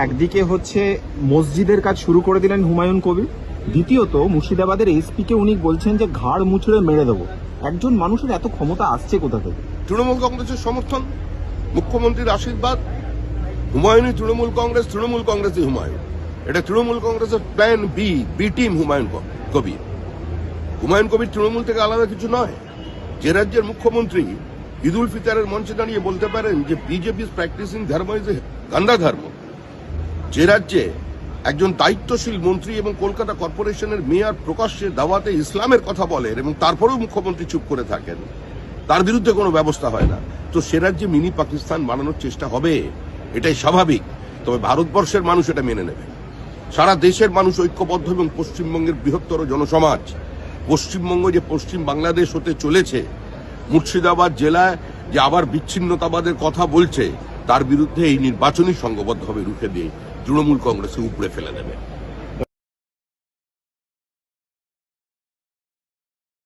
একদিকে হচ্ছে মসজিদের কাজ শুরু করে দিলেন হুমায়ুন কবির, দ্বিতীয়ত মুর্শিদাবাদের এসপি কে উনি বলছেন যে ঘাড় মুচড়ে মেরে দেবো। একজন মানুষের এত ক্ষমতা আসছে কোথা থেকে? তৃণমূল কংগ্রেসের সমর্থন, মুখ্যমন্ত্রীর আশীর্বাদ। হুমায়ুনই তৃণমূল কংগ্রেস, তৃণমূল কংগ্রেসই হুমায়ুন। এটা তৃণমূল কংগ্রেসের plan B team Humayun Kabir. Humayun Kabir Trinamool থেকে আলাদা কিছু নয়। যে রাজ্যের মুখ্যমন্ত্রী ঈদ উল ফিতরের মঞ্চে দাঁড়িয়ে বলতে পারেন যে বিজেপি ইজ প্র্যাকটিসিং ধর্ম ইজ এ গান্দা ধর্ম, যে রাজ্যে একজন দায়িত্বশীল মন্ত্রী এবং কলকাতা কর্পোরেশনের মেয়র প্রকাশ্যে দাওয়াতে ইসলামের কথা বলেন এবং তারপরেও মুখ্যমন্ত্রী চুপ করে থাকেন, তার বিরুদ্ধে কোনো ব্যবস্থা হয় না, তো সে রাজ্যে মিনি পাকিস্তান বানানোর চেষ্টা হবে, এটাই স্বাভাবিক। তবে ভারতবর্ষের মানুষ এটা মেনে নেবে, সারা দেশের মানুষ ঐক্যবদ্ধ এবং পশ্চিমবঙ্গের বৃহত্তর জনসমাজ, পশ্চিমবঙ্গ যে পশ্চিম বাংলাদেশ হতে চলেছে, মুর্শিদাবাদ জেলায় যে আবার বিচ্ছিন্নতাবাদের কথা বলছে, তার বিরুদ্ধে এই নির্বাচনী সংঘবদ্ধভাবে রুখে দিয়ে তৃণমূল কংগ্রেসকে উপড়ে ফেলে দেবে।